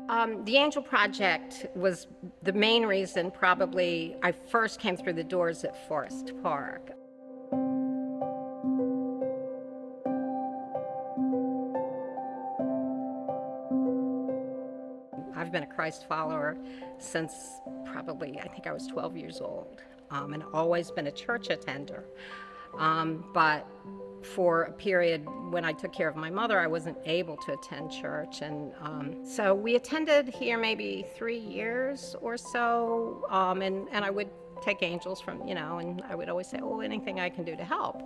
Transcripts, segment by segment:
The Angel Project was the main reason probably I first came through the doors at Forest Park. I've been a Christ follower since probably, I think I was 12 years old, and always been a church attender. But for a period when I took care of my mother, I wasn't able to attend church. And so we attended here maybe 3 years or so, and I would take angels from, and I would always say, oh, anything I can do to help.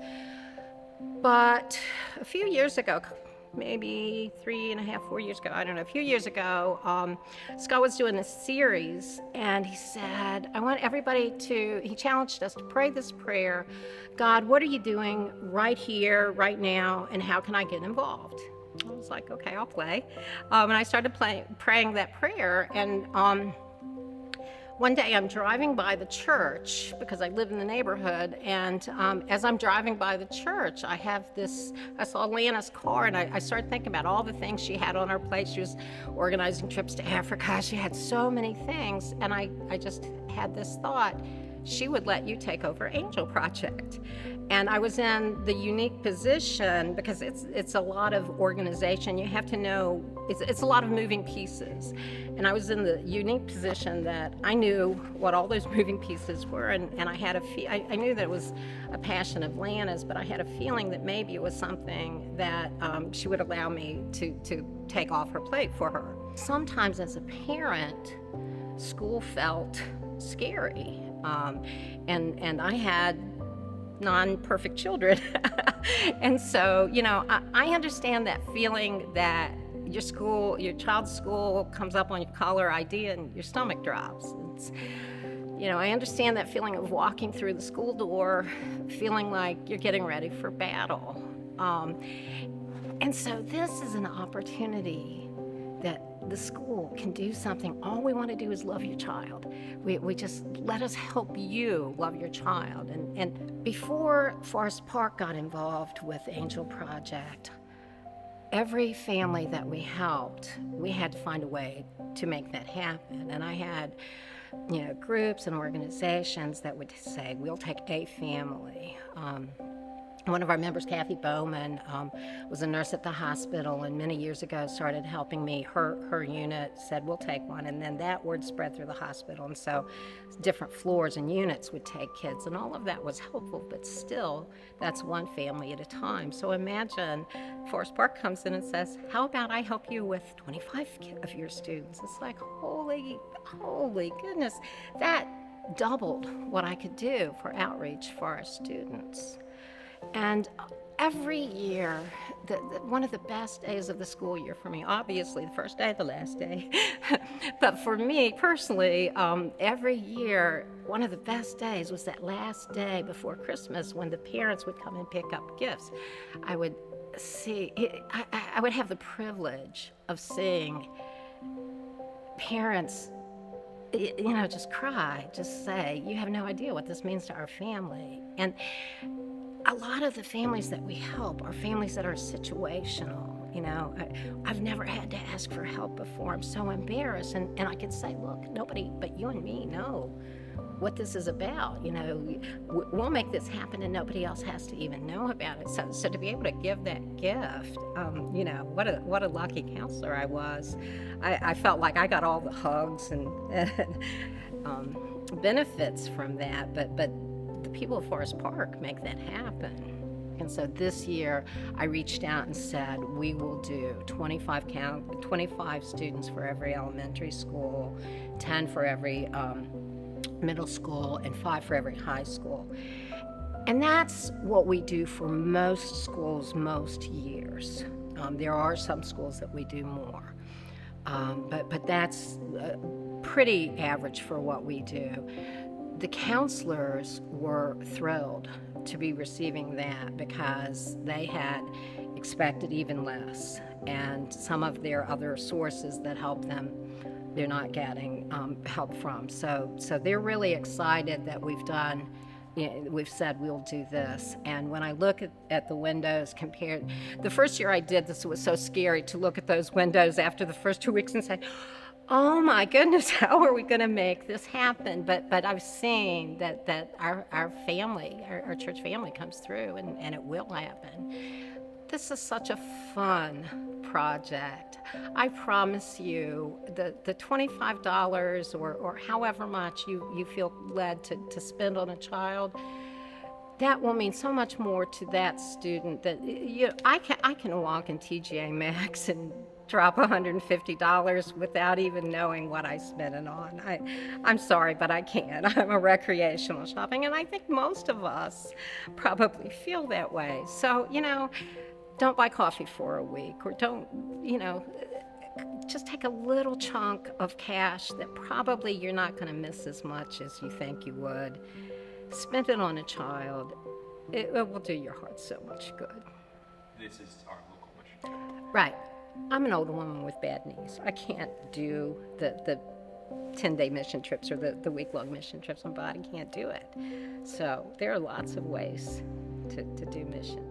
But a few years ago, maybe 3.5, 4 years ago, I don't know, a few years ago, Scott was doing a series, and he said, I want everybody he challenged us to pray this prayer: God, what are you doing right here, right now, and how can I get involved? I was like, okay, I'll play. And I started praying that prayer, and one day I'm driving by the church because I live in the neighborhood, and as I'm driving by the church, I saw Lana's car, and I started thinking about all the things she had on her plate. She was organizing trips to Africa. She had so many things, and I just had this thought: she would let you take over Angel Project. And I was in the unique position, because it's a lot of organization. You have to know, it's a lot of moving pieces. And I was in the unique position that I knew what all those moving pieces were, and I had I knew that it was a passion of Lana's, but I had a feeling that maybe it was something that she would allow me to take off her plate for her. Sometimes as a parent, school felt scary, and I had non-perfect children. And so, I understand that feeling that your child's school comes up on your caller ID and your stomach drops. I understand that feeling of walking through the school door, feeling like you're getting ready for battle. And so this is an opportunity that the school can do something. All we want to do is love your child. We just let us help you love your child. And before Forest Park got involved with Angel Project, every family that we helped, we had to find a way to make that happen. And I had, groups and organizations that would say, we'll take a family. One of our members, Kathy Bowman, was a nurse at the hospital, and many years ago started helping me. Her unit said, we'll take one, and then that word spread through the hospital, and so different floors and units would take kids, and all of that was helpful, but still, that's one family at a time. So imagine Forest Park comes in and says, how about I help you with 25 of your students? It's like, holy goodness, that doubled what I could do for outreach for our students. And every year, one of the best days of the school year for me, obviously the first day, the last day, but for me personally, every year, one of the best days was that last day before Christmas when the parents would come and pick up gifts. I would have the privilege of seeing parents just cry, just say, you have no idea what this means to our family. And a lot of the families that we help are families that are situational. I've never had to ask for help before. I'm so embarrassed. And I could say, look, nobody but you and me know what this is about. We'll make this happen and nobody else has to even know about it. So to be able to give that gift, what a lucky counselor I was. I felt like I got all the hugs and benefits from that, but the people of Forest Park make that happen. And so this year, I reached out and said, we will do 25 students for every elementary school, 10 for every middle school, and 5 for every high school. And that's what we do for most schools most years. There are some schools that we do more, but that's pretty average for what we do. The counselors were thrilled to be receiving that because they had expected even less, and some of their other sources that help them, they're not getting help from. So they're really excited that we've said we'll do this. And when I look at the windows the first year I did this, it was so scary to look at those windows after the first 2 weeks and say, Oh my goodness, how are we going to make this happen? But I've seen that our family, our church family comes through, and it will happen. This is such a fun project. I promise you, the $25 or however much you feel led to spend on a child, that will mean so much more to that student that I can walk in TGA Maxx and drop $150 without even knowing what I spent it on. I'm sorry, but I can't. I'm a recreational shopping, and I think most of us probably feel that way. So, don't buy coffee for a week, or don't, just take a little chunk of cash that probably you're not going to miss as much as you think you would. Spend it on a child. It will do your heart so much good. This is our local mission. Right. I'm an older woman with bad knees. I can't do the 10-day mission trips or the week-long mission trips. My body can't do it. So there are lots of ways to do mission.